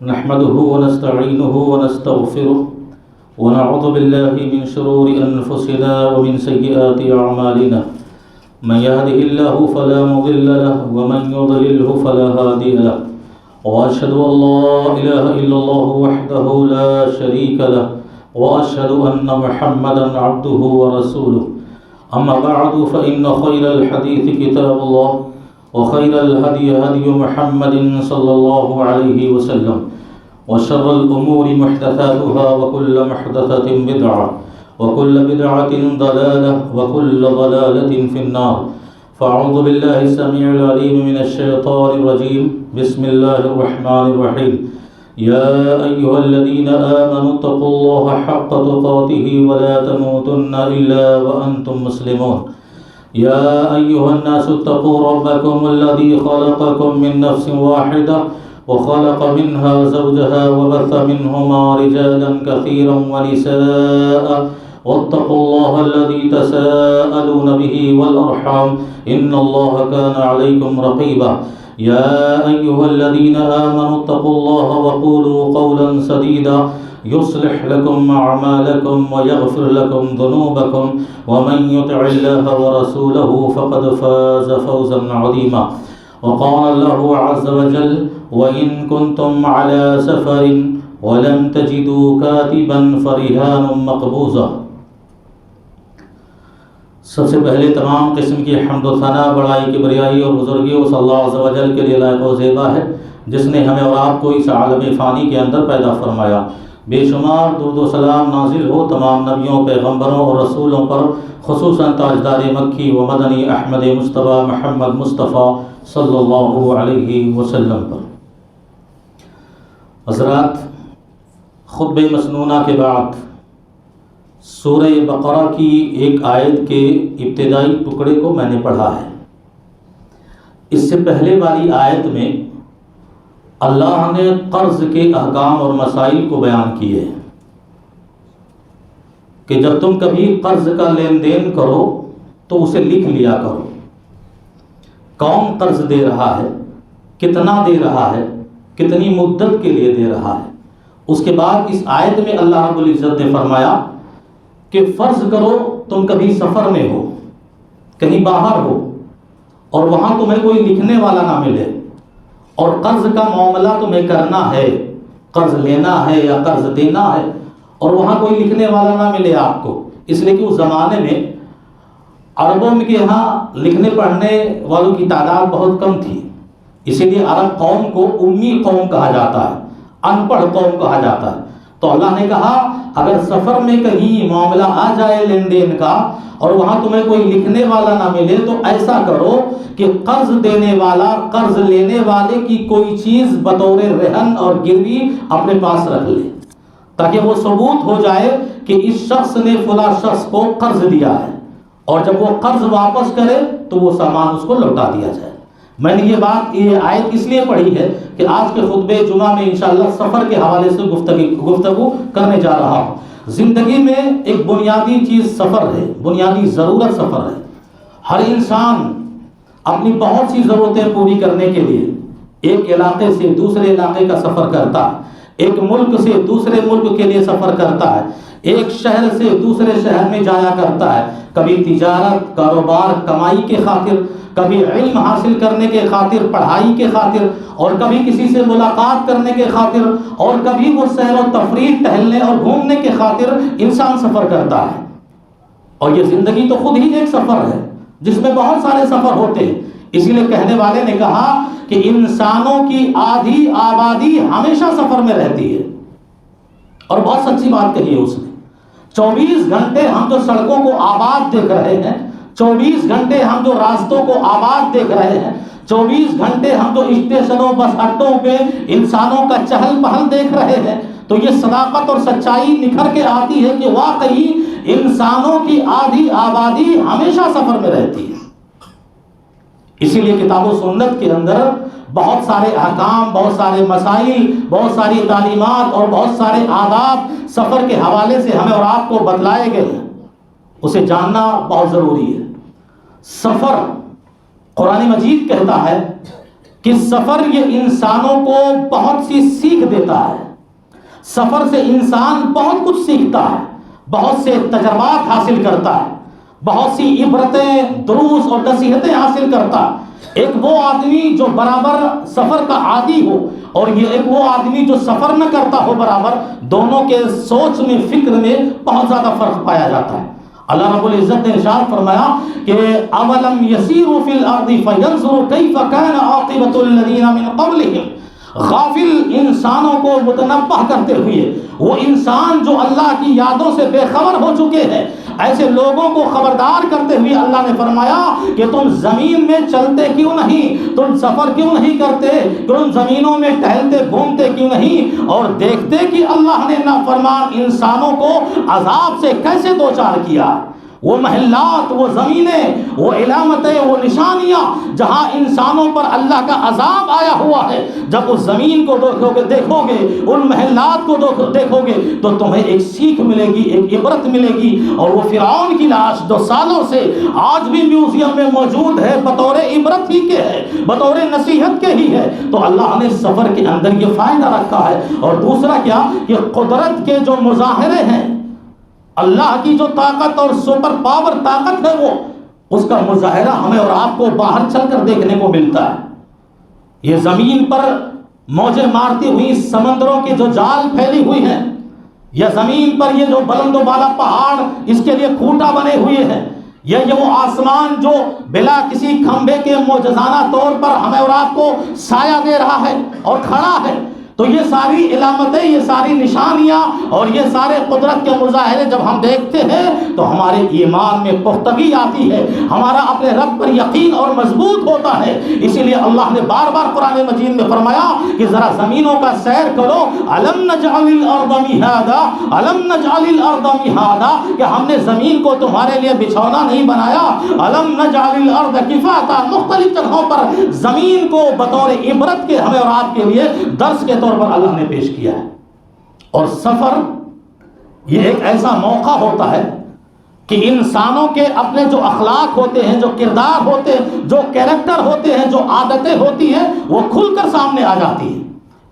نحمده ونستعينه ونستغفره ونعوذ بالله من شرور أنفسنا ومن سيئات أعمالنا من يهده الله فلا مضل له ومن يضلله فلا هادي له وأشهد أن لا إله إلا الله وحده لا شريك له وأشهد أن محمدا عبده ورسوله أما بعد فإن خير الحديث كتاب الله وخير الهدي هدي محمد صلى الله عليه وسلم وشر الأمور محدثاتها وكل محدثة بدعة وكل بدعة ضلالة وكل ضلالة في النار فأعوذ بالله السميع العليم من الشيطان الرجيم بسم الله الرحمن الرحيم يا أيها الذين آمنوا اتقوا الله حق تقاته ولا تموتن إلا وأنتم مسلمون يا أيها الناس اتقوا ربكم الذي خلقكم من نفس واحدة وخلق منها زوجها وبث منهما رجالا كثيرا ونساء واتقوا الله الذي تساءلون به والأرحام إن الله كان عليكم رقيبا يا أيها الذين آمنوا اتقوا الله وقولوا قولا سديدا يصلح لكم أعمالكم ويغفر لكم ذنوبكم ومن يطع الله ورسوله فقد فاز فوزا عظيما وقال الله عز وجل وإن كنتم على سفر ولم تجدوا كاتبا فرهان مقبوضة۔ سب سے پہلے تمام قسم کی حمد و ثنا بڑائی کبریائی اور بزرگی اس اللہ عز و جل کے لیے لائق و زیبا ہے جس نے ہمیں اور آپ کو اس عالم فانی کے اندر پیدا فرمایا۔ بے شمار درود و سلام نازل ہو تمام نبیوں، پیغمبروں اور رسولوں پر، خصوصاً تاجدار مکی و مدنی احمد مصطفیٰ محمد مصطفیٰ صلی اللہ علیہ وسلم پر۔ حضرات، خطبہ مسنونہ کے بعد سورہ بقرہ کی ایک آیت کے ابتدائی ٹکڑے کو میں نے پڑھا ہے۔ اس سے پہلے والی آیت میں اللہ نے قرض کے احکام اور مسائل کو بیان کیے ہیں کہ جب تم کبھی قرض کا لین دین کرو تو اسے لکھ لیا کرو، کون قرض دے رہا ہے، کتنا دے رہا ہے، کتنی مدت کے لیے دے رہا ہے۔ اس کے بعد اس آیت میں اللہ رب العزت نے فرمایا کہ فرض کرو تم کبھی سفر میں ہو، کہیں باہر ہو، اور وہاں تمہیں کوئی لکھنے والا نہ ملے، اور قرض کا معاملہ تمہیں کرنا ہے، قرض لینا ہے یا قرض دینا ہے، اور وہاں کوئی لکھنے والا نہ ملے آپ کو، اس لیے کہ اس زمانے میں عربوں کے ہاں لکھنے پڑھنے والوں کی تعداد بہت کم تھی، اسی لیے عرب قوم کو امی قوم کہا جاتا ہے، ان پڑھ قوم کہا جاتا ہے۔ تو اللہ نے کہا اگر سفر میں کہیں معاملہ آ جائے لین دین کا اور وہاں تمہیں کوئی لکھنے والا نہ ملے تو ایسا کرو کہ قرض دینے والا قرض لینے والے کی کوئی چیز بطور رہن اور گروی اپنے پاس رکھ لے، تاکہ وہ ثبوت ہو جائے کہ اس شخص نے فلاں شخص کو قرض دیا ہے، اور جب وہ قرض واپس کرے تو وہ سامان اس کو لوٹا دیا جائے۔ میں نے یہ آیت اس لیے پڑھی ہے کہ آج کے خطبہ جمعہ میں انشاءاللہ سفر کے حوالے سے گفتگو کرنے جا رہا ہوں۔ زندگی میں ایک بنیادی چیز سفر ہے، بنیادی ضرورت سفر ہے۔ ہر انسان اپنی بہت سی ضرورتیں پوری کرنے کے لیے ایک علاقے سے دوسرے علاقے کا سفر کرتا ہے، ایک ملک سے دوسرے ملک کے لیے سفر کرتا ہے، ایک شہر سے دوسرے شہر میں جایا کرتا ہے، کبھی تجارت، کاروبار، کمائی کے خاطر، کبھی علم حاصل کرنے کے خاطر، پڑھائی کے خاطر، اور کبھی کسی سے ملاقات کرنے کے خاطر، اور کبھی وہ سیر و تفریح، ٹہلنے اور گھومنے کے خاطر انسان سفر کرتا ہے۔ اور یہ زندگی تو خود ہی ایک سفر ہے جس میں بہت سارے سفر ہوتے ہیں۔ اسی لیے کہنے والے نے کہا کہ انسانوں کی آدھی آبادی ہمیشہ سفر میں رہتی ہے، اور بہت سچی بات کہی ہے اس نے۔ 24 گھنٹے ہم جو سڑکوں کو آباد دیکھ رہے ہیں، 24 گھنٹے ہم جو راستوں کو آباد دیکھ رہے ہیں، 24 گھنٹے ہم جو اسٹیشنوں بس اڈوں پہ انسانوں کا چہل پہل دیکھ رہے ہیں، تو یہ صداقت اور سچائی نکھر کے آتی ہے کہ واقعی انسانوں کی آدھی آبادی ہمیشہ سفر میں رہتی ہے۔ اسی لیے کتاب و سنت کے اندر بہت سارے احکام، بہت سارے مسائل، بہت ساری تعلیمات اور بہت سارے آداب سفر کے حوالے سے ہمیں اور آپ کو بتلائے گئے ہیں، اسے جاننا بہت ضروری ہے۔ سفر، قرآن مجید کہتا ہے کہ سفر یہ انسانوں کو بہت سی سیکھ دیتا ہے. سفر سے انسان بہت کچھ سیکھتا ہے، بہت سے تجربات حاصل کرتا ہے، بہت سی عبرتیں، دروس اور نصیحتیں حاصل کرتا ہے. ایک وہ آدمی جو برابر سفر کا عادی ہو اور یہ ایک وہ آدمی جو سفر نہ کرتا ہو برابر، دونوں کے سوچ میں، فکر میں بہت زیادہ فرق پایا جاتا ہے. اللہ رب العزت نے ارشاد فرمایا کہ اولم یسیروا فی الارض فینظروا کیف کان عاقبۃ الذین من قبلہم. غافل انسانوں کو متنبہ کرتے ہوئے، وہ انسان جو اللہ کی یادوں سے بے خبر ہو چکے ہیں، ایسے لوگوں کو خبردار کرتے ہوئے اللہ نے فرمایا کہ تم زمین میں چلتے کیوں نہیں، تم سفر کیوں نہیں کرتے، تم زمینوں میں ٹہلتے گھومتے کیوں نہیں، اور دیکھتے کہ اللہ نے نافرمان انسانوں کو عذاب سے کیسے دوچار کیا. وہ محلات، وہ زمینیں، وہ علامتیں، وہ نشانیاں جہاں انسانوں پر اللہ کا عذاب آیا ہوا ہے، جب اس زمین کو دیکھو گے، ان محلات کو دیکھو گے تو تمہیں ایک سیکھ ملے گی، ایک عبرت ملے گی. اور وہ فرعون کی لاش جو سالوں سے آج بھی میوزیم میں موجود ہے، بطور عبرت ہی کے ہے، بطور نصیحت کے ہی ہے. تو اللہ نے سفر کے اندر یہ فائدہ رکھا ہے. اور دوسرا کیا کہ قدرت کے جو مظاہرے ہیں، اللہ کی جو طاقت اور سپر پاور طاقت ہے، وہ اس کا مظاہرہ ہمیں اور آپ کو باہر چل کر دیکھنے کو ملتا ہے. یہ زمین پر موجیں مارتی ہوئی سمندروں کی جو جال پھیلی ہوئی ہیں، یا زمین پر یہ جو بلند و بالا پہاڑ اس کے لیے کھوٹا بنے ہوئے ہیں، یا یہ وہ آسمان جو بلا کسی کھمبے کے معجزانہ طور پر ہمیں اور آپ کو سایہ دے رہا ہے اور کھڑا ہے، تو یہ ساری علامتیں، یہ ساری نشانیاں اور یہ سارے قدرت کے مظاہرے جب ہم دیکھتے ہیں تو ہمارے ایمان میں پختگی آتی ہے، ہمارا اپنے رب پر یقین اور مضبوط ہوتا ہے. اسی لیے اللہ نے بار بار قرآن مجید میں فرمایا کہ ذرا زمینوں کا سیر کرو. الم نجعل الارض مہادا، الم نجعل الارض مہادا، کہ ہم نے زمین کو تمہارے لیے بچھونا نہیں بنایا. الم نجعل الارض کفاتا، مختلف جگہوں پر زمین کو بطور عبرت کے ہمیں اور آپ کے لیے درس کے طور پر اللہ نے پیش کیا ہے. اور سفر یہ ایک ایسا موقع ہوتا ہے کہ انسانوں کے اپنے جو اخلاق ہوتے ہیں، جو کردار ہوتے ہیں، جو کیریکٹر ہوتے ہیں، جو عادتیں ہوتی ہیں، وہ کھل کر سامنے آ جاتی ہیں.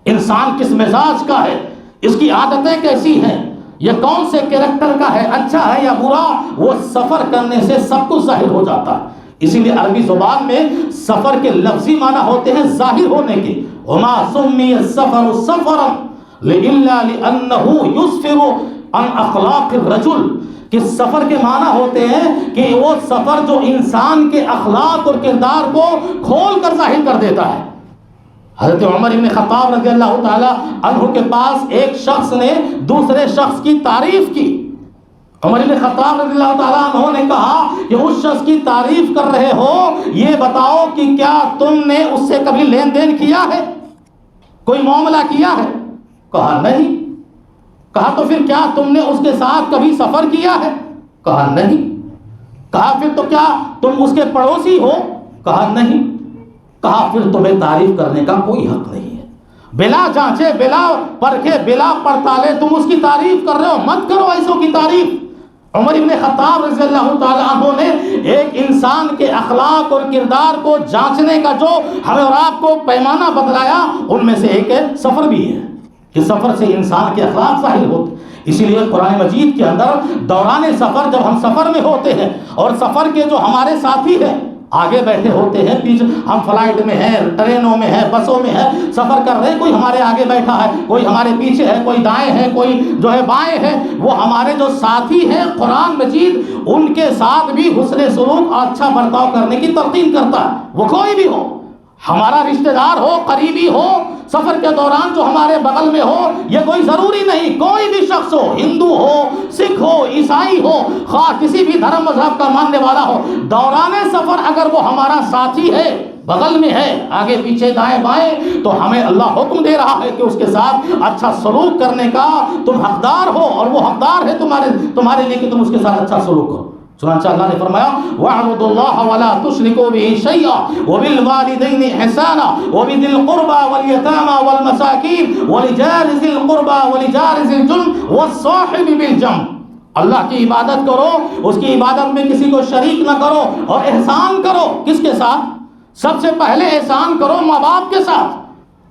انسان کس مزاج کا ہے، اس کی عادتیں کیسی ہیں، یہ کون سے کیریکٹر کا ہے، اچھا ہے یا برا، وہ سفر کرنے سے سب کچھ ظاہر ہو جاتا ہے. اسی لیے عربی زبان میں سفر کے لفظی معنی ہوتے ہیں ظاہر ہونے کے. وما سمی السفر سفرا الا لانه يسفر عن اخلاق الرجل، کہ سفر کے معنی ہوتے ہیں کہ وہ سفر جو انسان کے اخلاق اور کردار کو کھول کر ظاہر کر دیتا ہے. حضرت عمر بن خطاب رضی اللہ تعالی عنہ کے پاس ایک شخص نے دوسرے شخص کی تعریف کی. عمر بن خطاب رضی اللہ تعالیٰ عنہ نے کہا کہ اس شخص کی تعریف کر رہے ہو، یہ بتاؤ کہ کیا تم نے اس سے کبھی لین دین کیا ہے، کوئی معاملہ کیا ہے؟ کہا نہیں. کہا تو پھر کیا تم نے اس کے ساتھ کبھی سفر کیا ہے؟ کہا نہیں. کہا پھر تو کیا تم اس کے پڑوسی ہو؟ کہا نہیں. کہا پھر تمہیں تعریف کرنے کا کوئی حق نہیں ہے. بلا جانچے، بلا پرکھے، بلا پڑتالے تم اس کی تعریف کر رہے ہو، مت کرو ایسوں کی تعریف. عمر بن خطاب رضی اللہ تعالی عنہ نے ایک انسان کے اخلاق اور کردار کو جانچنے کا جو ہمیں اور آپ کو پیمانہ بتلایا، ان میں سے ایک سفر بھی ہے کہ سفر سے انسان کے اخلاق ظاہر ہوتے. اسی لیے قرآن مجید کے اندر دوران سفر، جب ہم سفر میں ہوتے ہیں اور سفر کے جو ہمارے ساتھی ہیں آگے بیٹھے ہوتے ہیں، پیچھے ہم فلائٹ میں ہیں، ٹرینوں میں ہیں، بسوں میں ہیں، سفر کر رہے ہیں، کوئی ہمارے آگے بیٹھا ہے، کوئی ہمارے پیچھے ہے، کوئی دائیں ہے، کوئی جو ہے بائیں ہے، وہ ہمارے جو ساتھی ہیں قرآن مجید ان کے ساتھ بھی حسن سلوک اور اچھا برتاؤ کرنے کی تلقین کرتا ہے. وہ کوئی بھی ہو، ہمارا رشتہ دار ہو، قریبی ہو، سفر کے دوران جو ہمارے بغل میں ہو، یہ کوئی ضروری نہیں، کوئی بھی شخص ہو، ہندو ہو، سکھ ہو، عیسائی ہو، خواہ کسی بھی دھرم مذہب کا ماننے والا ہو، دوران سفر اگر وہ ہمارا ساتھی ہے، بغل میں ہے، آگے پیچھے دائیں بائیں، تو ہمیں اللہ حکم دے رہا ہے کہ اس کے ساتھ اچھا سلوک کرنے کا تم حقدار ہو، اور وہ حقدار ہے تمہارے لیے کہ تم اس کے ساتھ اچھا سلوک کرو. چنانچہ اللہ نے فرمایا وَاعْبُدُوا اللَّهَ وَلَا تُشْرِكُوا بِهِ شَيْئًا وَبِالْوَالِدَيْنِ إِحْسَانًا وَبِذِي الْقُرْبَى وَالْيَتَامَى وَالْمَسَاكِينِ وَلِجَارِ ذِي الْقُرْبَى وَلِجَارِ ذِي الْجُنْبِ وَالصَّاحِبِ بِالْجَنبِ. اللہ کی عبادت کرو، اس کی عبادت میں کسی کو شریک نہ کرو، اور احسان کرو. کس کے ساتھ؟ سب سے پہلے احسان کرو ماں باپ کے ساتھ،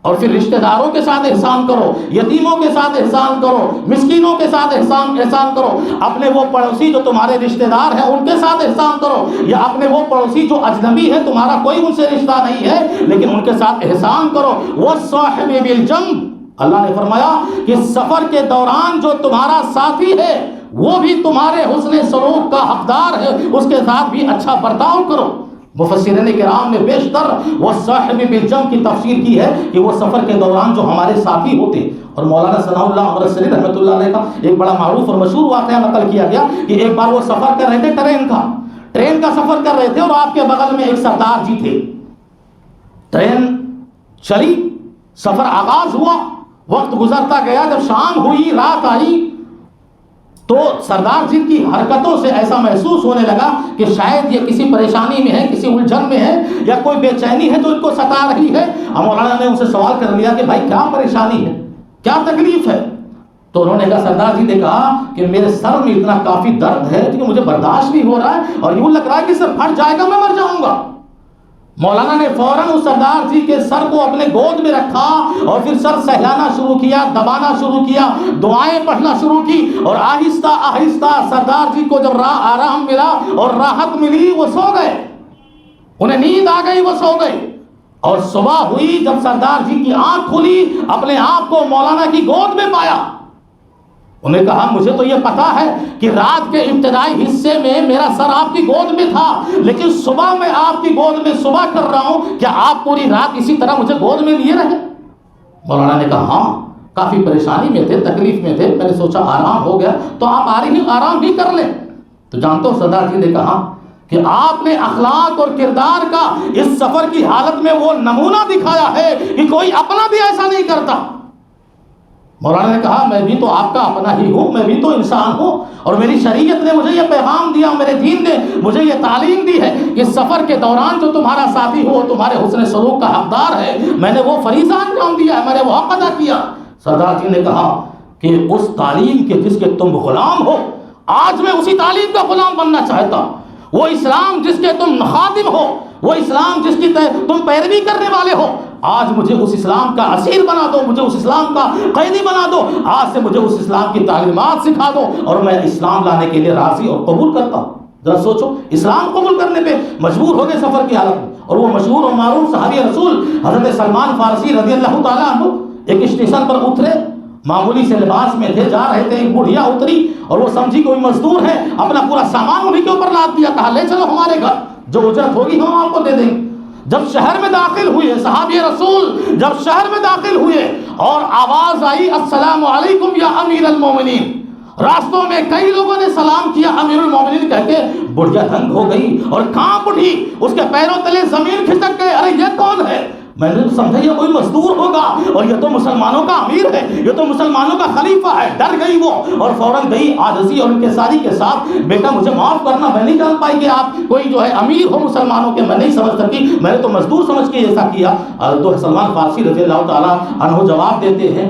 اور پھر رشتہ داروں کے ساتھ احسان کرو، یتیموں کے ساتھ احسان کرو، مسکینوں کے ساتھ احسان کرو، اپنے وہ پڑوسی جو تمہارے رشتہ دار ہیں ان کے ساتھ احسان کرو، یا اپنے وہ پڑوسی جو اجنبی ہے تمہارا کوئی ان سے رشتہ نہیں ہے لیکن ان کے ساتھ احسان کرو۔ وَالصَّاحِبِ بِالْجَنْبِ، اللہ نے فرمایا کہ سفر کے دوران جو تمہارا ساتھی ہے وہ بھی تمہارے حسن سلوک کا حقدار ہے، اس کے ساتھ بھی اچھا برتاؤ کرو۔ مفسرین کرام نے بیشتر وہ صاحب بالجنب کی تفسیر کی ہے کہ وہ سفر کے دوران جو ہمارے ساتھی ہوتے، اور مولانا ثناء اللہ امرتسری رحمۃ اللہ علیہ کا ایک بڑا معروف اور مشہور واقعہ نقل کیا گیا کہ ایک بار وہ سفر کر رہے تھے، ٹرین کا سفر کر رہے تھے، اور آپ کے بغل میں ایک سردار جی تھے۔ ٹرین چلی، سفر آغاز ہوا، وقت گزرتا گیا، جب شام ہوئی، رات آئی، تو سردار جی کی حرکتوں سے ایسا محسوس ہونے لگا کہ شاید یہ کسی پریشانی میں ہے، کسی الجھن میں ہے، یا کوئی بے چینی ہے جو ان کو ستا رہی ہے۔ مولانا نے ان سے سوال کر لیا کہ بھائی کیا پریشانی ہے، کیا تکلیف ہے؟ تو انہوں نے کہا، سردار جی نے کہا کہ میرے سر میں اتنا کافی درد ہے کہ مجھے برداشت نہیں ہو رہا ہے، اور یوں لگ رہا ہے کہ سر پھٹ جائے گا، میں مر جاؤں گا۔ مولانا نے فوراً اس سردار جی کے سر کو اپنے گود میں رکھا اور پھر سر سہلانا شروع کیا، دبانا شروع کیا، دعائیں پڑھنا شروع کی، اور آہستہ آہستہ سردار جی کو جب آرام ملا اور راحت ملی، وہ سو گئے، انہیں نیند آ گئی، وہ سو گئے۔ اور صبح ہوئی، جب سردار جی کی آنکھ کھلی، اپنے آپ کو مولانا کی گود میں پایا۔ انہیں کہا، مجھے تو یہ پتا ہے کہ رات کے ابتدائی حصے میں میرا سر آپ کی گود میں تھا، لیکن صبح میں آپ کی گود میں صبح کر رہا ہوں، کیا آپ پوری رات اسی طرح مجھے گود میں لیے رہے؟ مولانا نے کہا، ہاں، کافی پریشانی میں تھے، تکلیف میں تھے، میں نے سوچا آرام ہو گیا تو آپ آرام بھی کر لیں۔ تو جانتے ہو سردار جی نے کہا کہ آپ نے اخلاق اور کردار کا اس سفر کی حالت میں وہ نمونہ دکھایا ہے کہ کوئی اپنا بھی ایسا نہیں کرتا۔ مولانا نے کہا، میں بھی تو آپ کا اپنا ہی ہوں، میں بھی تو انسان ہوں، اور میری شریعت نے مجھے یہ پیغام دیا، میرے دین نے مجھے یہ تعلیم دی ہے کہ سفر کے دوران جو تمہارا ساتھی ہو وہ تمہارے حسن سلوک کا حقدار ہے، میں نے وہ فریضہ انجام دیا ہے، میں نے وہ حق ادا کیا۔ سردار جی نے کہا کہ اس تعلیم کے جس کے تم غلام ہو، آج میں اسی تعلیم کا غلام بننا چاہتا ہوں۔ وہ اسلام جس کے تم خادم ہو، وہ اسلام جس کی تم پیروی کرنے والے ہو، آج مجھے اس اسلام کا اسیر بنا دو، مجھے اس اسلام کا قیدی بنا دو، آج سے مجھے اس اسلام کی تعلیمات سکھا دو، اور میں اسلام لانے کے لیے راضی اور قبول کرتا ہوں۔ ذرا سوچو، اسلام قبول کرنے پہ مجبور ہو گئے سفر کی حالت میں، اور وہ مشہور اور معروف صحابی رسول حضرت سلمان فارسی رضی اللہ تعالیٰ عنہ ایک اسٹیشن پر اترے، معمولی سے لباس میں تھے، جا رہے تھے، ایک بڑھیا اتری اور وہ سمجھی کوئی مزدور ہے، اپنا پورا سامان انہیں کے اوپر لاد دیا، کہا لے چلو ہمارے گھر، جو اجرت ہوگی ہم آپ کو دے دیں گے۔ جب شہر میں داخل ہوئے صحابی رسول، جب شہر میں داخل ہوئے اور آواز آئی، السلام علیکم یا امیر المومنین، راستوں میں کئی لوگوں نے سلام کیا امیر المومنین کہہ کے، بڑھیا دنگ ہو گئی اور کانپ اٹھی، اس کے پیروں تلے زمین کھسک گئے، ارے یہ کون ہے؟ میں نے سمجھا یہ کوئی مزدور ہوگا، اور یہ تو مسلمانوں کا امیر ہے، یہ تو مسلمانوں کا خلیفہ ہے۔ ڈر گئی وہ اور فوراً گئی عاجزی اور انکساری کے ساتھ، بیٹا مجھے معاف کرنا، میں نہیں جان پائی کہ آپ کوئی جو ہے امیر ہو مسلمانوں کے، میں نہیں سمجھ سکی، میں نے تو مزدور سمجھ کے ایسا کیا۔ تو سلمان فارسی رضی اللہ تعالیٰ عنہ جواب دیتے ہیں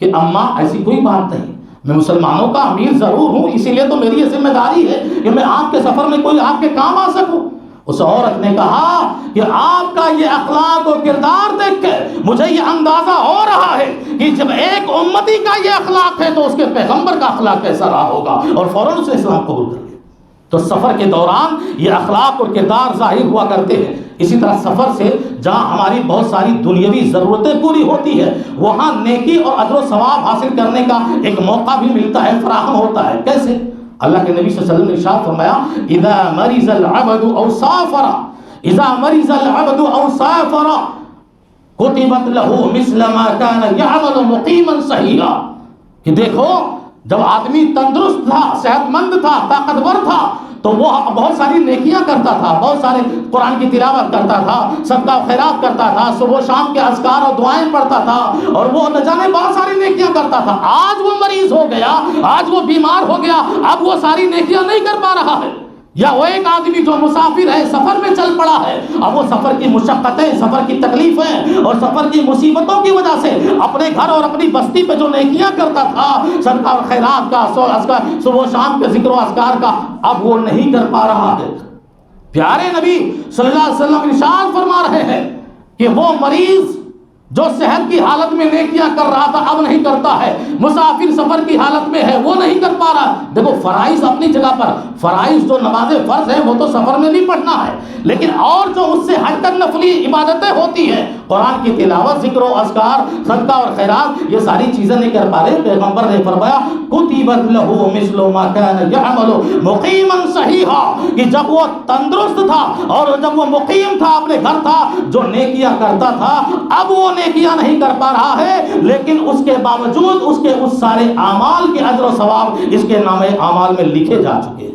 کہ اماں ایسی کوئی بات نہیں، میں مسلمانوں کا امیر ضرور ہوں، اسی لیے تو میری یہ ذمہ داری ہے کہ میں آپ کے سفر میں کوئی آپ کے کام آ سکوں۔ اس عورت نے کہا کہ آپ کا یہ اخلاق و کردار دیکھ کر مجھے یہ اندازہ ہو رہا ہے کہ جب ایک امتی کا یہ اخلاق ہے تو اس کے پیغمبر کا اخلاق کیسا رہا ہوگا، اور فوراً اسے اسلام قبول کر لیا۔ تو سفر کے دوران یہ اخلاق اور کردار ظاہر ہوا کرتے ہیں۔ اسی طرح سفر سے جہاں ہماری بہت ساری دنیاوی ضرورتیں پوری ہوتی ہے، وہاں نیکی اور اجر و ثواب حاصل کرنے کا ایک موقع بھی ملتا ہے، فراہم ہوتا ہے۔ کیسے؟ اللہ کے نبی صلی اللہ علیہ وسلم نے ارشاد فرمایا، اذا مرض العبد او سافر، اذا مرض العبد او سافر كتبت له مثل ما كان يعمل مقيما صحيحا، کہ دیکھو جب آدمی تندرست تھا، صحت مند تھا، طاقتور تھا، تو وہ بہت ساری نیکیاں کرتا تھا، بہت سارے قرآن کی تلاوت کرتا تھا، صدقہ و خیرات کرتا تھا، صبح و شام کے اذکار اور دعائیں پڑھتا تھا، اور وہ نہ جانے بہت ساری نیکیاں کرتا تھا۔ آج وہ مریض ہو گیا، آج وہ بیمار ہو گیا، اب وہ ساری نیکیاں نہیں کر پا رہا ہے۔ یا وہ ایک آدمی جو مسافر ہے، سفر میں چل پڑا ہے، اب وہ سفر کی مشقتیں، سفر کی تکلیفیں اور سفر کی مصیبتوں کی وجہ سے اپنے گھر اور اپنی بستی پہ جو نیکیاں کرتا تھا، صدقہ اور خیرات کا، صبح و شام کے ذکر و اذکار کا، اب وہ نہیں کر پا رہا ہے۔ پیارے نبی صلی اللہ علیہ وسلم ارشاد فرما رہے ہیں کہ وہ مریض جو صحت کی حالت میں نیکیاں کر رہا تھا اب نہیں کرتا ہے، مسافر سفر کی حالت میں ہے وہ نہیں کر پا رہا۔ دیکھو فرائض اپنی جگہ پر، فرائض جو نماز فرض ہے وہ تو سفر میں بھی پڑھنا ہے، لیکن اور جو اس سے ہٹ کر نفلی عبادتیں ہوتی ہیں، قرآن کی تلاوت، ذکر و اذکار، صدقہ اور خیرات، یہ ساری چیزیں نہیں کر پا رہے۔ پیغمبر نے فرمایا کتبت لہ مثل ما کان یعمل مقیما صحیحا، کہ جب وہ تندرست تھا اور جب وہ مقیم تھا، اپنے گھر تھا، جو نیکیاں کرتا تھا اب وہ نیکیاں نہیں کر پا رہا ہے، لیکن اس کے باوجود اس کے اس سارے اعمال کے اجر و ثواب اس کے نام اعمال میں لکھے جا چکے ہیں۔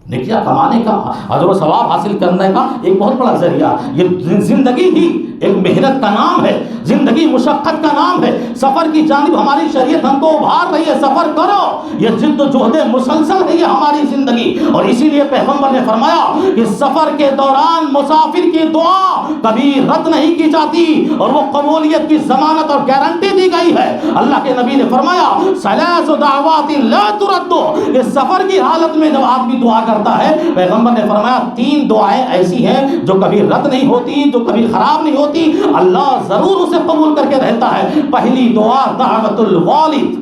نیکیاں کمانے کا، اجر و ثواب حاصل کرنے کا ایک بہت بڑا ذریعہ، یہ زندگی ہی ایک محنت کا نام ہے، زندگی مشقت کا نام ہے۔ سفر کی جانب ہماری شریعت ہم کو ابھار رہی ہے، سفر کرو، یہ جد و جہد مسلسل ہے یہ ہماری زندگی۔ اور اسی لیے پیغمبر نے فرمایا کہ سفر کے دوران مسافر کی دعا کبھی رد نہیں کی جاتی، اور وہ قبولیت کی ضمانت اور گارنٹی دی گئی ہے۔ اللہ کے نبی نے فرمایا ثلاث دعوات لا ترد، کہ سفر کی حالت میں جب آدمی دعا کرتا ہے، پیغمبر نے فرمایا 3 دعائیں ایسی ہیں جو کبھی رد نہیں ہوتی، جو کبھی خراب نہیں ہوتی، اللہ ضرور اسے قبول کر کے رہتا ہے۔ پہلی دعا دعوت الوالد،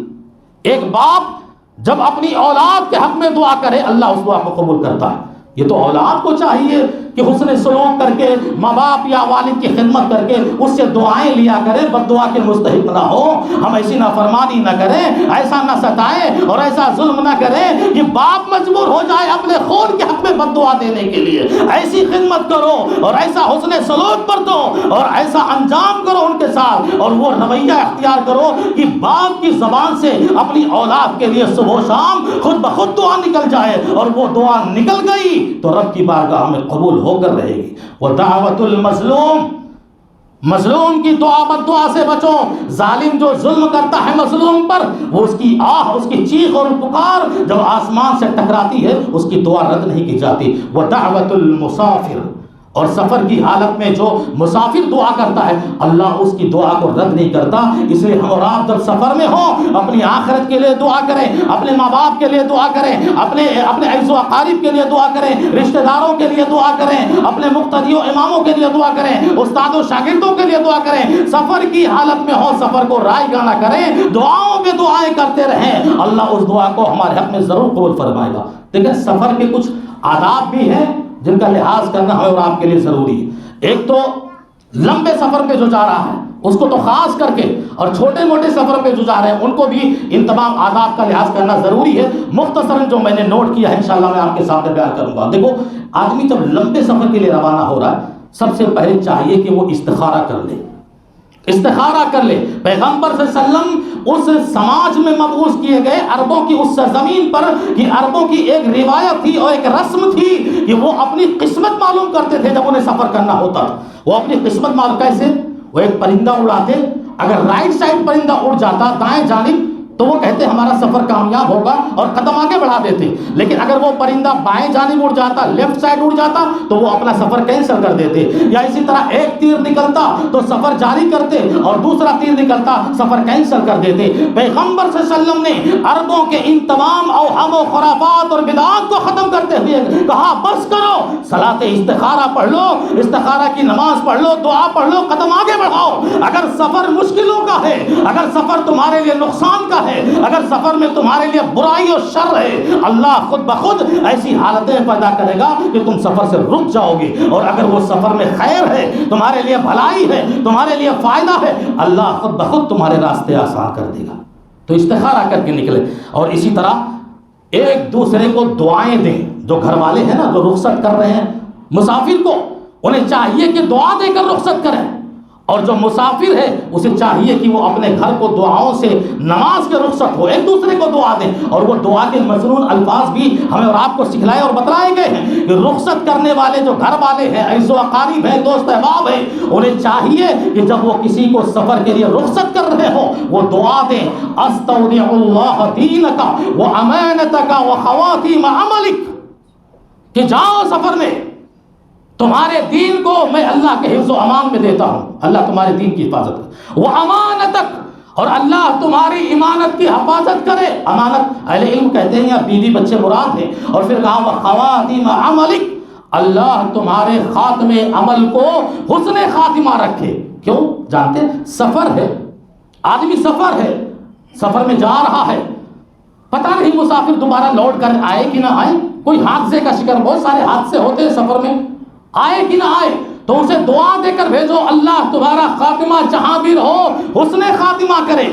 ایک باپ جب اپنی اولاد کے حق میں دعا کرے اللہ اس دعا کو قبول کرتا ہے۔ یہ تو اولاد کو چاہیے کہ حسن سلوک کر کے، ماں باپ یا والد کی خدمت کر کے اس سے دعائیں لیا کرے، بد دعا کے مستحق نہ ہو، ہم ایسی نافرمانی نہ کریں، ایسا نہ ستائیں اور ایسا ظلم نہ کریں کہ باپ مجبور ہو جائے اپنے خون کے حق میں بد دعا دینے کے لیے۔ ایسی خدمت کرو اور ایسا حسن سلوک برتو اور ایسا انجام کرو ان کے ساتھ، اور وہ رویہ اختیار کرو کہ باپ کی زبان سے اپنی اولاد کے لیے صبح و شام خود بخود دعا نکل جائے، اور وہ دعا نکل گئی تو رب کی بارگاہ میں قبول ہو کر رہے گی۔ وَدَعْوَةُ الْمَظْلُومِ، مظلوم کی دعا بد دعا سے بچو۔ ظالم جو ظلم کرتا ہے مظلوم پر، وہ اس کی آہ، اس کی چیخ اور پکار جب آسمان سے ٹکراتی ہے اس کی دعا رد نہیں کی جاتی۔ وَدَعْوَةُ الْمُسَافِرِ، اور سفر کی حالت میں جو مسافر دعا کرتا ہے اللہ اس کی دعا کو رد نہیں کرتا۔ اس لیے ہم اور آپ جب سفر میں ہوں اپنی آخرت کے لیے دعا کریں، اپنے ماں باپ کے لیے دعا کریں، اپنے عزیز و اقارب کے لیے دعا کریں، رشتہ داروں کے لیے دعا کریں، اپنے مقتدی و اماموں کے لیے دعا کریں، استاد و شاگردوں کے لیے دعا کریں۔ سفر کی حالت میں ہو سفر کو رائے گاہ نہ کریں، دعاؤں پہ دعائیں کرتے رہیں، اللہ اس دعا کو ہمارے حق میں ضرور قبول فرمائے گا۔ لیکن سفر کے کچھ آداب بھی ہیں جن کا لحاظ کرنا ہمیں اور آپ کے لیے ضروری ہے۔ ایک تو لمبے سفر پہ جو جا رہا ہے اس کو تو خاص کر کے، اور چھوٹے موٹے سفر پہ جو جا رہے ہیں ان کو بھی ان تمام آداب کا لحاظ کرنا ضروری ہے۔ مختصراً جو میں نے نوٹ کیا ہے انشاءاللہ میں آپ کے سامنے بیان کروں گا۔ دیکھو آدمی جب لمبے سفر کے لیے روانہ ہو رہا ہے سب سے پہلے چاہیے کہ وہ استخارہ کر لے، استخارہ کر لے۔ پیغمبر صلی اللہ علیہ وسلم اس سماج میں مبعوث کیے گئے عربوں کی اس سرزمین پر، کہ عربوں کی ایک روایت تھی اور ایک رسم تھی کہ وہ اپنی قسمت معلوم کرتے تھے جب انہیں سفر کرنا ہوتا تھا۔ وہ اپنی قسمت معلوم کیسے؟ وہ ایک پرندہ اڑاتے، اگر رائٹ سائڈ پرندہ اڑ جاتا دائیں جانب تو وہ کہتے ہمارا سفر کامیاب ہوگا اور قدم آگے بڑھا دیتے، لیکن اگر وہ پرندہ بائیں جانب اڑ جاتا، لیفٹ سائڈ اڑ جاتا تو وہ اپنا سفر کینسل کر دیتے۔ یا اسی طرح ایک تیر نکلتا تو سفر جاری کرتے اور دوسرا تیر نکلتا سفر کینسل کر دیتے۔ پیغمبر صلی اللہ علیہ وسلم نے عربوں کے ان تمام اوہام و خرافات اور بدعات کو ختم کرتے ہوئے کہا بس کرو، صلاۃ استخارہ پڑھ لو، استخارہ کی نماز پڑھ لو، دعا پڑھ لو، قدم آگے بڑھاؤ۔ اگر سفر مشکلوں کا ہے، اگر سفر تمہارے لیے نقصان کا ہے، اگر سفر میں تمہارے لیے برائی اور شر ہے، اللہ خود بخود ایسی حالتیں پیدا کرے گا کہ تم سفر سے رک جاؤ گے، اور اگر وہ سفر میں خیر ہے، تمہارے لیے بھلائی ہے، تمہارے لیے فائدہ ہے، اللہ خود بخود تمہارے راستے آسان کر دے گا۔ تو استخارہ کر کے نکلے، اور اسی طرح ایک دوسرے کو دعائیں دیں۔ جو گھر والے ہیں نا جو رخصت کر رہے ہیں مسافر کو، انہیں چاہیے کہ دعا دے کر رخصت کریں، اور جو مسافر ہے اسے چاہیے کہ وہ اپنے گھر کو دعاؤں سے نماز کے رخصت ہو، ایک دوسرے کو دعا دیں۔ اور وہ دعا کے مضمون الفاظ بھی ہمیں اور آپ کو سکھلائے اور بتلائے گئے ہیں کہ رخصت کرنے والے جو گھر والے ہیں، عزیز و اقارب ہیں، دوست احباب ہیں، انہیں چاہیے کہ جب وہ کسی کو سفر کے لیے رخصت کر رہے ہوں وہ دعا دیں، استودع اللہ دینک و امانتک و خواتیم عملک، کہ جاؤ سفر میں تمہارے دین کو میں اللہ کے حفظ و امان میں دیتا ہوں، اللہ تمہارے دین کی حفاظت کرے، وہ امانتک، اور اللہ تمہاری امانت کی حفاظت کرے۔ امانت اہل علم کہتے ہیں یا بیوی بچے مراد ہیں، اور پھر کہا وہ خواتیم عملک، اللہ تمہارے خاتمے عمل کو حسن خاتمہ رکھے. کیوں؟ جانتے ہیں سفر ہے، آدمی سفر ہے، سفر میں جا رہا ہے، پتہ نہیں مسافر دوبارہ لوٹ کر آئے کہ نہ آئے. کوئی حادثے کا شکار، بہت سارے حادثے ہوتے ہیں سفر میں، آئے کہ نہ آئے. تو اسے دعا دے کر بھیجو، اللہ تمہارا خاتمہ جہاں بھی رہو حسن خاتمہ کرے.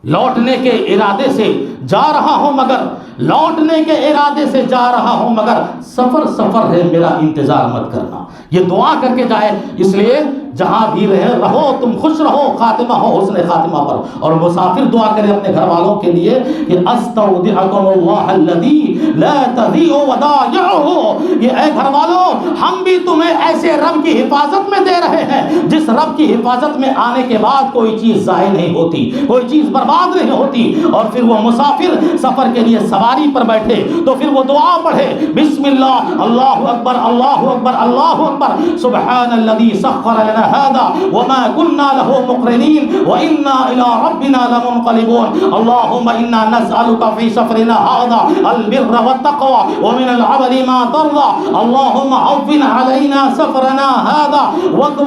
لوٹنے کے ارادے سے جا رہا ہوں مگر، لوٹنے کے ارادے سے جا رہا ہوں مگر سفر ہے، میرا انتظار مت کرنا. یہ دعا کر کے جائے. اس لیے جہاں بھی رہو تم خوش رہو، خاتمہ ہو حسن خاتمہ پر. اور مسافر دعا کرے اپنے گھر والوں کے لیے کہ استودعکم اللہ الذی لا تضیع ودائعہ. یہ اے گھر والوں، ہم بھی تمہیں ایسے رب کی حفاظت میں دے رہے ہیں جس رب کی حفاظت میں آنے کے بعد کوئی چیز ضائع نہیں ہوتی، کوئی چیز برباد نہیں ہوتی. اور پھر وہ مسافر سفر کے لیے سواری پر بیٹھے تو پھر وہ دعا پڑھے، بسم اللہ، اللہ اکبر اللہ اکبر اللہ اکبر، سبحان الذی سخر لنا هذا وما كنا له مقرنين وإنا إلى ربنا لمنقلبون. اللهم إنا نسألك في سفرنا هذا البر والتقوى ومن العمل ما ترضى. اللهم عوّن علينا سفرنا هذا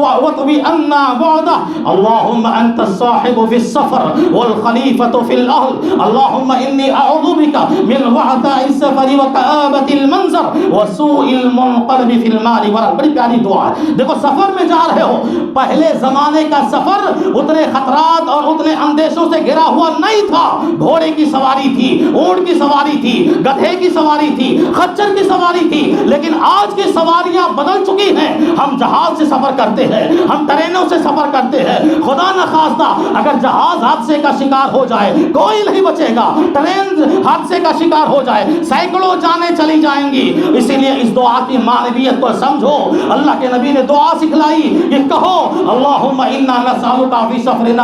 واطوي عنا بعده. اللهم أنت الصاحب في السفر والخليفة في الأهل. اللهم إني أعوذ بك من وعثاء السفر وكآبة المنظر وسوء المنقلب في المال والأهل. بڑی پیاری دعا ہے. دیکھو سفر میں جا رہے ہو، پہلے زمانے کا سفر اتنے خطرات اور اتنے اندیشوں سے گھرا ہوا نہیں تھا. گھوڑے کی سواری تھی، اونٹ کی سواری تھی، گدھے کی سواری تھی، خچر کی سواری تھی. لیکن آج کی سواریاں بدل چکی ہیں. ہم جہاز سے سفر کرتے ہیں، ہم ٹرینوں سے سفر کرتے ہیں. خدا نخواستہ اگر جہاز حادثے کا شکار ہو جائے کوئی نہیں بچے گا، ٹرین حادثے کا شکار ہو جائے سینکڑوں جانیں چلی جائیں گی. اسی لیے اس دعا کی معنویت کو سمجھو. اللہ کے نبی نے دعا سکھلائی کہ کہو اللہم انا نسألک فی سفرنا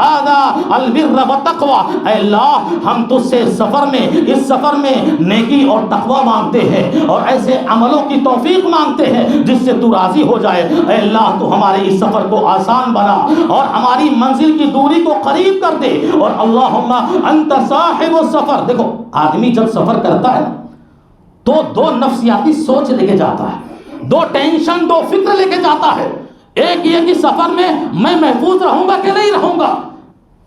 هذا البر والتقوى. اے اللہ ہم تجھ سے سفر میں، اس سفر میں نیکی اور تقوی مانگتے ہیں اور ایسے عملوں کی توفیق مانگتے ہیں جس سے تو راضی ہو جائے. اے اللہ تو ہمارے اس سفر کو آسان بنا اور ہماری منزل کی دوری کو قریب کر دے. اور اللہم انت صاحب السفر. دیکھو آدمی جب سفر کرتا ہے تو دو نفسیاتی سوچ لے کے جاتا ہے، دو ٹینشن، دو فکر لے کے جاتا ہے. ایک یہ کہ سفر میں میں محفوظ رہوں گا کہ نہیں رہوں گا،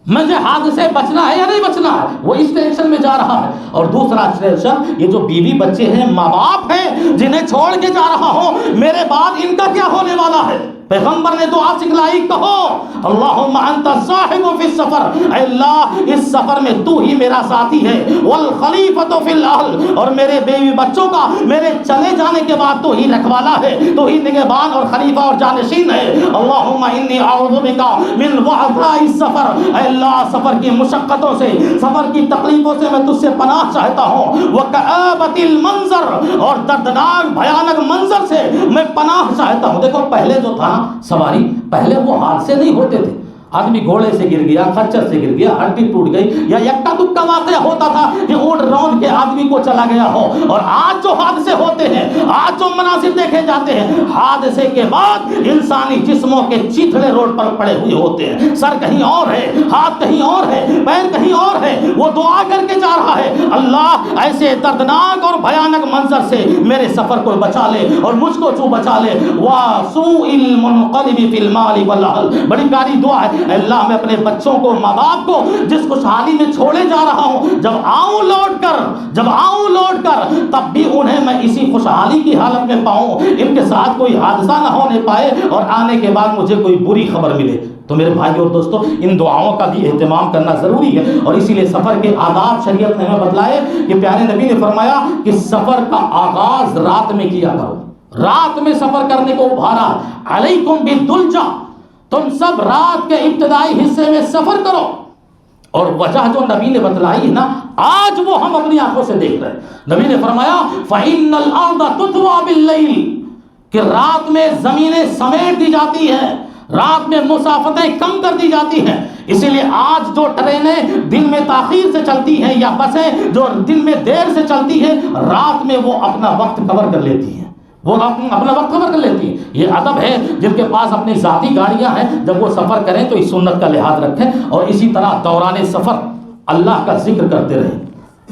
مجھے حادثے بچنا ہے یا نہیں بچنا ہے، وہ اس ٹینشن میں جا رہا ہے. اور دوسرا ٹینشن یہ جو بیوی بچے ہیں، ماں باپ ہیں جنہیں چھوڑ کے جا رہا ہوں، میرے بعد ان کا کیا ہونے والا ہے. پیغمبر نے دعا سکھلائی، کہو اللہم انت صاحب فی السفر. اے اللہ اس سفر میں تو ہی میرا ساتھی ہے، والخلیفۃ فی الاہل، اور میرے بیوی بچوں کا میرے چلے جانے کے بعد تو ہی رکھوالا ہے، تو ہی نگہبان اور خلیفہ اور جانشین ہے. اللہم انی اعوذ بک من وعثاء السفر. اے اللہ سفر کی مشقتوں سے، سفر کی تکلیفوں سے میں تجھ سے پناہ چاہتا ہوں. وکآبۃ المنظر، اور دردناک بھیانک منظر سے میں پناہ چاہتا ہوں. دیکھو پہلے جو تھا سواری، پہلے وہ حادثے نہیں ہوتے تھے. آدمی گھوڑے سے گر گیا، خچر سے گر گیا، ہڈی ٹوٹ گئی، یا یکا دکا واقعہ ہوتا تھا کہ اونٹ رون کے آدمی کو چلا گیا ہو. اور آج جو حادثے ہوتے ہیں، آج جو مناظر دیکھے جاتے ہیں، حادثے کے بعد انسانی جسموں کے چیتھڑے روڈ پر پڑے ہوئے ہوتے ہیں. سر کہیں اور ہے، ہاتھ کہیں اور ہے، پیر کہیں اور ہے. وہ دعا کر کے جا رہا ہے، اللہ ایسے دردناک اور بھیانک منظر سے میرے سفر کو بچا لے اور مجھ کو تو بچا لے. وَسُوءِ الْمُنْقَلِبِ فِي الْمَالِ وَالْأَهْلِ. بڑی پیاری دعا ہے. اللہ میں اپنے بچوں کو، ماں باپ کو جس خوشحالی میں چھوڑے جا رہا ہوں، جب آؤں لوٹ کر تب بھی انہیں میں اسی خوشحالی کی حالت میں پاؤں، ان کے ساتھ کوئی حادثہ نہ ہونے پائے اور آنے کے بعد مجھے کوئی بری خبر ملے. تو میرے بھائی اور دوستو ان دعاؤں کا بھی اہتمام کرنا ضروری ہے. اور اسی لیے سفر کے آداب شریعت نے ہمیں بتلائے کہ پیارے نبی نے فرمایا کہ سفر کا آغاز رات میں کیا کرو. رات میں سفر کرنے کو ابھارا. علیکم بالدلجہ، تم سب رات کے ابتدائی حصے میں سفر کرو. اور وجہ جو نبی نے بتلائی ہے نا، آج وہ ہم اپنی آنکھوں سے دیکھ رہے ہیں. نبی نے فرمایا فَإِنَّ الْأَرْضَ تُطْوَى بِاللَّيْلِ، کہ رات میں زمینیں سمیٹ دی جاتی ہیں، رات میں مسافتیں کم کر دی جاتی ہیں. اسی لیے آج جو ٹرینیں دن میں تاخیر سے چلتی ہیں یا بسیں جو دن میں دیر سے چلتی ہیں، رات میں وہ اپنا وقت کور کر لیتی ہیں، وہ اپنا وقت کور کر لیتی ہیں. یہ ادب ہے جن کے پاس اپنی ذاتی گاڑیاں ہیں، جب وہ سفر کریں تو اس سنت کا لحاظ رکھیں. اور اسی طرح دوران سفر اللہ کا ذکر کرتے رہیں.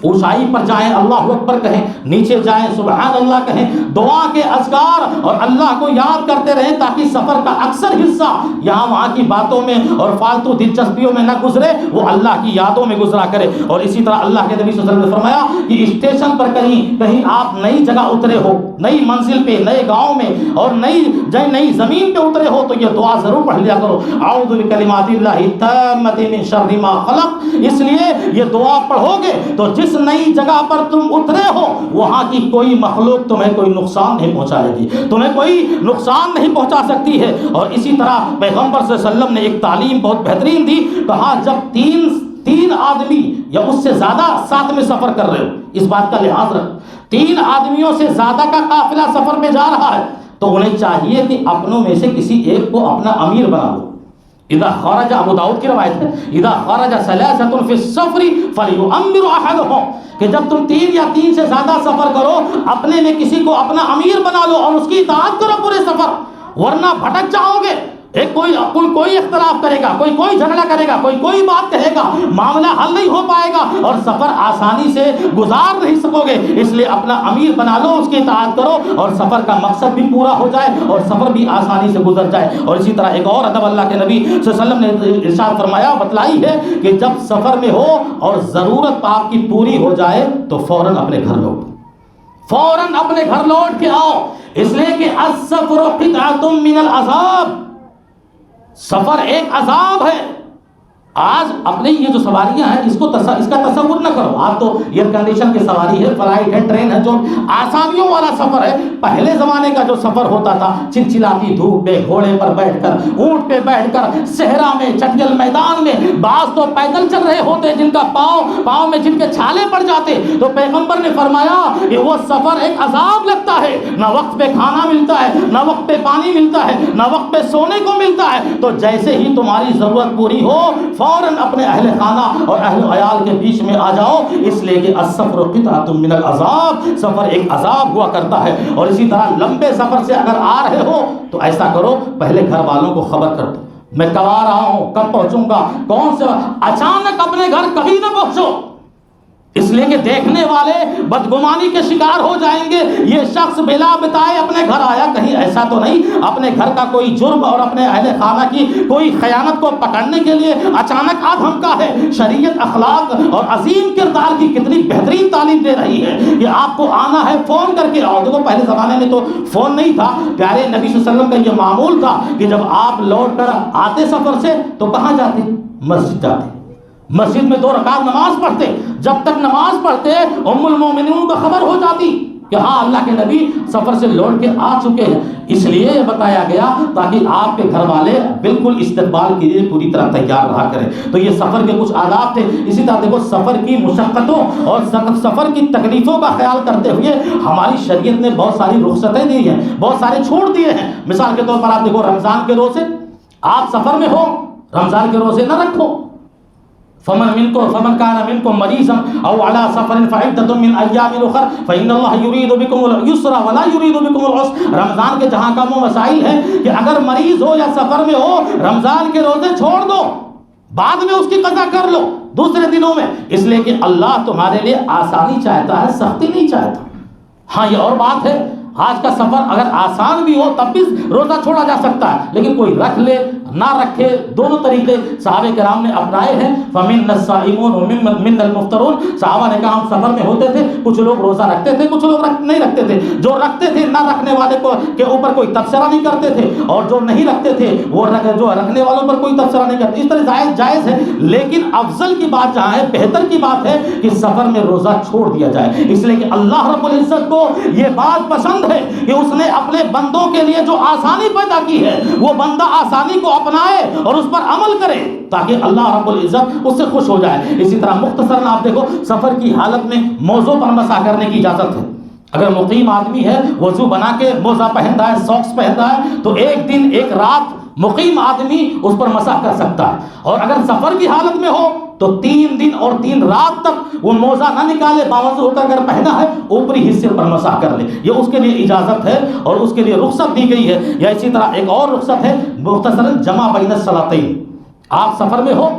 اونچائی پر جائیں اللہ اکبر کہیں، نیچے جائیں سبحان اللہ کہیں، دعا کے اذکار اور اللہ کو یاد کرتے رہیں تاکہ سفر کا اکثر حصہ یہاں وہاں کی باتوں میں اور فالتو دلچسپیوں میں نہ گزرے، وہ اللہ کی یادوں میں گزرا کرے۔ اور اسی طرح اللہ کے نبی صلی اللہ علیہ وسلم نے فرمایا کہ اسٹیشن پر کہیں آپ نئی جگہ اترے ہو، نئی منزل پہ، نئے گاؤں میں اور نئی زمین پہ اترے ہو تو یہ دعا ضرور پڑھ لیا کرو، اعوذ بکلمات اللہ التامۃ من شر ما خلق۔ اس لیے یہ دعا پڑھو گے تو جس نئی جگہ پر تم اترے ہو وہاں کی کوئی مخلوق تمہیں کوئی نقصان نہیں پہنچائے گی، تمہیں کوئی نقصان نہیں پہنچا سکتی ہے۔ اور اسی طرح پیغمبر صلی اللہ علیہ وسلم نے ایک تعلیم بہت بہترین دی، کہا جب تین آدمی یا اس سے زیادہ ساتھ میں سفر کر رہے ہو، اس بات کا لحاظ رکھ، 3 آدمیوں سے زیادہ کا قافلہ سفر میں جا رہا ہے تو انہیں چاہیے کہ اپنوں میں سے کسی ایک کو اپنا امیر بنا لو۔ اذا خرج، ابو داؤد کی روایت ہے، اذا خرج ثلاثة في السفر فليؤمر احدهم، کہ جب تم 3 یا 3 سے زیادہ سفر کرو اپنے میں کسی کو اپنا امیر بنا لو اور اس کی اطاعت کرو پورے سفر، ورنہ بھٹک جاؤ گے۔ ایک کوئی اختلاف کرے گا، کوئی جھگڑا کرے گا، کوئی بات کہے گا، معاملہ حل نہیں ہو پائے گا اور سفر آسانی سے گزار نہیں سکو گے۔ اس لیے اپنا امیر بنا لو، اس کی اطاعت کرو اور سفر کا مقصد بھی پورا ہو جائے اور سفر بھی آسانی سے گزر جائے۔ اور اسی طرح ایک اور ادب اللہ کے نبی صلی اللہ علیہ وسلم نے ارشاد فرمایا، بتلائی ہے کہ جب سفر میں ہو اور ضرورت آپ کی پوری ہو جائے تو فوراً اپنے گھر لوٹ کے آؤ، اس لیے کہ السفر قطعۃ من العذاب، سفر ایک عذاب ہے۔ آج اپنے یہ جو سواریاں ہیں اس کا تصور نہ کرو، آپ تو ایئر کنڈیشن کی سواری ہے، فلائٹ ہے، ٹرین ہے، جو آسانیوں والا سفر ہے۔ پہلے زمانے کا جو سفر ہوتا تھا چلچلاتی دھوپ میں گھوڑے پر بیٹھ کر، اونٹ پہ بیٹھ کر، صحرا میں، چٹیل میدان میں، بعض تو پیدل چل رہے ہوتے جن کا پاؤں میں جن کے چھالے پڑ جاتے، تو پیغمبر نے فرمایا کہ وہ سفر ایک عذاب لگتا ہے، نہ وقت پہ کھانا ملتا ہے، نہ وقت پہ پانی ملتا ہے، نہ وقت پہ سونے کو ملتا ہے۔ تو جیسے ہی تمہاری ضرورت پوری ہو فوراً اپنے اہل خانہ اور اہل عیال کے بیچ میں آ جاؤ، اس لیے کہ السفر قطعۃ من العذاب، سفر ایک عذاب ہوا کرتا ہے۔ اور اسی طرح لمبے سفر سے اگر آ رہے ہو تو ایسا کرو، پہلے گھر والوں کو خبر کر دو، میں کب آ رہا ہوں، کب پہنچوں گا، کون سے، اچانک اپنے گھر کبھی نہ پہنچو، اس لیے کہ دیکھنے والے بدگمانی کے شکار ہو جائیں گے، یہ شخص بلا بتائے اپنے گھر آیا، کہیں ایسا تو نہیں اپنے گھر کا کوئی جرم اور اپنے اہل خانہ کی کوئی خیانت کو پکڑنے کے لیے اچانک آ دھمکا ہے۔ شریعت اخلاق اور عظیم کردار کی کتنی بہترین تعلیم دے رہی ہے کہ آپ کو آنا ہے فون کر کے آؤ۔ دیکھو پہلے زمانے میں تو فون نہیں تھا، پیارے نبی صلی اللہ علیہ وسلم کا یہ معمول تھا کہ جب آپ لوٹ کر آتے سفر سے تو کہاں جاتے؟ مسجد جاتے، مسجد میں 2 رکعت نماز پڑھتے، جب تک نماز پڑھتے ام المومنین کو خبر ہو جاتی کہ ہاں اللہ کے نبی سفر سے لوٹ کے آ چکے ہیں۔ اس لیے یہ بتایا گیا تاکہ آپ کے گھر والے بالکل استقبال کے لیے پوری طرح تیار رہا کریں۔ تو یہ سفر کے کچھ آداب تھے۔ اسی طرح دیکھو سفر کی مشقتوں اور سفر کی تکلیفوں کا خیال کرتے ہوئے ہماری شریعت نے بہت ساری رخصتیں دی ہیں، بہت سارے چھوٹ دیے ہیں۔ مثال کے طور پر آپ دیکھو رمضان کے روزے، آپ سفر میں ہو رمضان کے روزے نہ رکھو، فمن كان منكم مريضا او على سفر فعدة من ايام اخر فان الله يريد بكم اليسر ولا يريد بكم العسر۔ رمضان کے جہاں کا وہ مسائل ہے کہ اگر مریض ہو یا سفر میں ہو رمضان کے روزے چھوڑ دو، بعد میں اس کی قضا کر لو دوسرے دنوں میں، اس لیے کہ اللہ تمہارے لیے آسانی چاہتا ہے، سختی نہیں چاہتا۔ ہاں یہ اور بات ہے، آج کا سفر اگر آسان بھی ہو تب بھی روزہ چھوڑا جا سکتا ہے، لیکن کوئی رکھ لے نہ رکھے، دونوں طریقے صحابہ کرام نے اپنائے ہیں۔ فَمِنَّ الصَّائِمُونَ وَمِنَّ الْمُفْطِرُونَ۔ صحابہ نے کہا ہم سفر میں ہوتے تھے، کچھ لوگ روزہ رکھتے تھے، کچھ لوگ نہیں رکھتے تھے، جو رکھتے تھے نہ رکھنے والے کو کے اوپر کوئی تبصرہ نہیں کرتے تھے، اور جو نہیں رکھتے تھے وہ جو رکھنے والوں پر کوئی تبصرہ نہیں کرتے۔ اس طرح جائز ہے، لیکن افضل کی بات جہاں ہے، بہتر کی بات ہے کہ سفر میں روزہ چھوڑ دیا جائے، اس لیے کہ اللہ رب العزت کو یہ بات پسند ہے کہ اس نے اپنے بندوں کے لیے جو آسانی پیدا کی ہے وہ بندہ آسانی کو اپنائے اور اس پر عمل کرے تاکہ اللہ رب العزت اس سے خوش ہو جائے۔ اسی طرح مختصراً آپ دیکھو سفر کی حالت میں موزوں پر مسح کرنے کی اجازت ہے۔ اگر مقیم آدمی ہے وضو بنا کے موزہ پہنتا ہے، ساکس پہنتا ہے، تو 1 دن 1 رات مقیم آدمی اس پر مسح کر سکتا ہے، اور اگر سفر کی حالت میں ہو تو 3 دن اور 3 رات تک وہ موزہ نہ نکالے، باوضو ہو کر اگر پہنا ہے اوپری حصے پر مسح کر لے، یہ اس کے لیے اجازت ہے اور اس کے لیے رخصت دی گئی ہے۔ یا اسی طرح ایک اور رخصت ہے مختصراً جمع بین الصلاتین، آپ سفر میں ہو،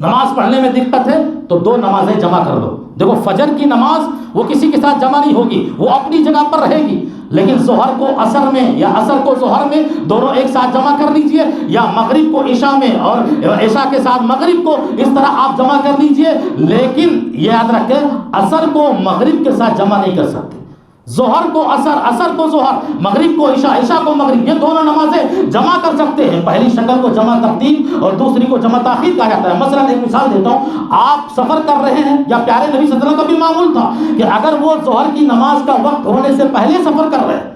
نماز پڑھنے میں دقت ہے تو 2 نمازیں جمع کر لو. دیکھو فجر کی نماز وہ کسی کے ساتھ جمع نہیں ہوگی، وہ اپنی جگہ پر رہے گی، لیکن ظہر کو عصر میں یا عصر کو ظہر میں دونوں ایک ساتھ جمع کر لیجئے، یا مغرب کو عشاء میں اور عشاء کے ساتھ مغرب کو، اس طرح آپ جمع کر لیجئے. لیکن یہ یاد رکھیں عصر کو مغرب کے ساتھ جمع نہیں کر سکتے. ظہر کو عصر، عصر کو ظہر، مغرب کو عشاء، عشاء کو مغرب، یہ دونوں نمازیں جمع کر سکتے ہیں. پہلی شکل کو جمع تقدیم اور دوسری کو جمع تاخیر کہا جاتا ہے. مثلا ایک مثال دیتا ہوں، آپ سفر کر رہے ہیں، یا پیارے نبی صلی اللہ علیہ وسلم کا بھی معمول تھا کہ اگر وہ ظہر کی نماز کا وقت ہونے سے پہلے سفر کر رہے ہیں،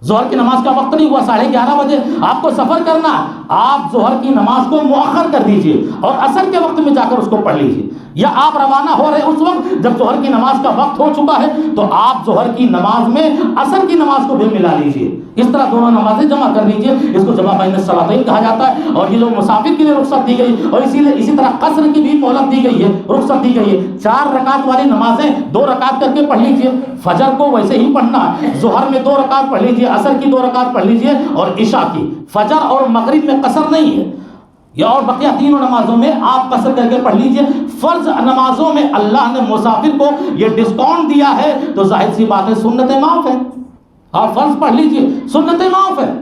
ظہر کی نماز کا وقت نہیں ہوا، 11:30 بجے آپ کو سفر کرنا ہے، آپ ظہر کی نماز کو مؤخر کر دیجئے اور عصر کے وقت میں جا کر اس کو پڑھ لیجئے. یا آپ روانہ ہو رہے اس وقت جب ظہر کی نماز کا وقت ہو چکا ہے تو آپ ظہر کی نماز میں عصر کی نماز کو بھی ملا لیجئے. اس طرح دونوں نمازیں جمع کر لیجئے. اس کو جمع بین الصلاتین کہا جاتا ہے. اور یہ جو مسافر کے لیے رخصت دی گئی، اور اسی طرح قصر کی بھی مہلت دی گئی ہے، رخصت دی گئی ہے. 4 رکعت والی نمازیں 2 رکعت کر کے پڑھ لیجئے. فجر کو ویسے ہی پڑھنا ہے، ظہر میں 2 رکعت پڑھ لیجئے، عصر کی 2 رکعت پڑھ لیجئے، اور عشاء کی. فجر اور مغرب میں قصر نہیں ہے، یا اور بقیہ تینوں نمازوں میں آپ قصر کر کے پڑھ لیجئے. فرض نمازوں میں اللہ نے مسافر کو یہ ڈسکاؤنٹ دیا ہے تو ظاہر سی بات ہے سنتیں معاف ہیں. آپ فرض پڑھ لیجئے، سنتیں معاف ہیں.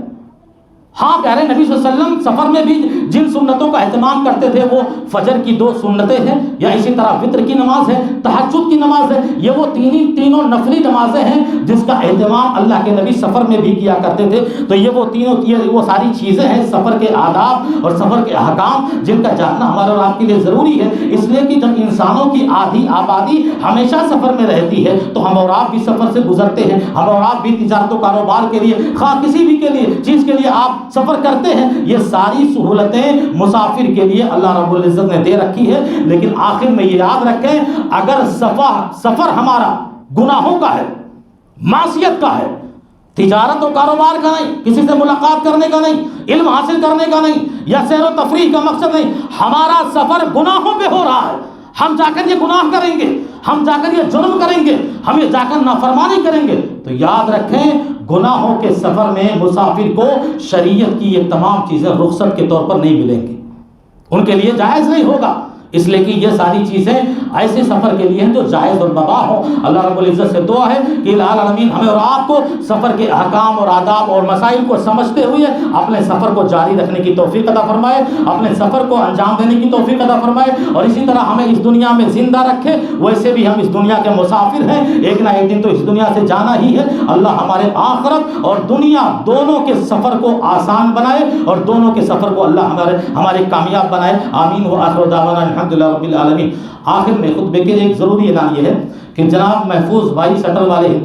ہاں پیارے نبی صلی اللہ علیہ وسلم سفر میں بھی جن سنتوں کا اہتمام کرتے تھے وہ فجر کی 2 سنتیں ہیں، یا اسی طرح وتر کی نماز ہے، تہجد کی نماز ہے. یہ وہ تینوں نفلی نمازیں ہیں جس کا اہتمام اللہ کے نبی سفر میں بھی کیا کرتے تھے. تو یہ وہ ساری چیزیں ہیں، سفر کے آداب اور سفر کے احکام، جن کا جاننا ہمارے اور آپ کے لیے ضروری ہے. اس لیے کہ جب انسانوں کی آدھی آبادی ہمیشہ سفر میں رہتی ہے تو ہم اور آپ بھی سفر سے گزرتے ہیں. ہم اور آپ بھی تجارت و کاروبار کے لیے، خواہ کسی بھی کے لیے چیز کے لیے آپ سفر کرتے ہیں. یہ ساری سہولتیں مسافر کے لیے اللہ رب العزت نے دے رکھی ہے. لیکن آخر میں یہ یاد رکھیں، اگر سفر ہمارا گناہوں کا ہے، معصیت کا ہے، تجارت و کاروبار کا نہیں، کسی سے ملاقات کرنے کا نہیں، علم حاصل کرنے کا نہیں، یا سیر و تفریح کا مقصد نہیں، ہمارا سفر گناہوں پہ ہو رہا ہے، ہم جا کر یہ گناہ کریں گے، ہم جا کر یہ جرم کریں گے، ہم یہ جا کر نافرمانی کریں گے، تو یاد رکھیں گناہوں کے سفر میں مسافر کو شریعت کی یہ تمام چیزیں رخصت کے طور پر نہیں ملیں گی، ان کے لیے جائز نہیں ہوگا. اس لیے کہ یہ ساری چیزیں ایسے سفر کے لیے ہیں جو جائز اور مباح ہوں. اللہ رب العزت سے دعا ہے کہ الہ العالمین ہمیں اور آپ کو سفر کے احکام اور آداب اور مسائل کو سمجھتے ہوئے اپنے سفر کو جاری رکھنے کی توفیق عطا فرمائے، اپنے سفر کو انجام دینے کی توفیق عطا فرمائے، اور اسی طرح ہمیں اس دنیا میں زندہ رکھے. ویسے بھی ہم اس دنیا کے مسافر ہیں، ایک نہ ایک دن تو اس دنیا سے جانا ہی ہے. اللہ ہمارے آخرت اور دنیا دونوں کے سفر کو آسان بنائے، اور دونوں کے سفر کو اللہ ہمارے کامیاب بنائے. آمین. وآخر دعوانا الحمدللہ رب العالمین. آخر میں خطبے کے ایک ضروری اعلان یہ ہے کہ جناب محفوظ بھائی سٹل والے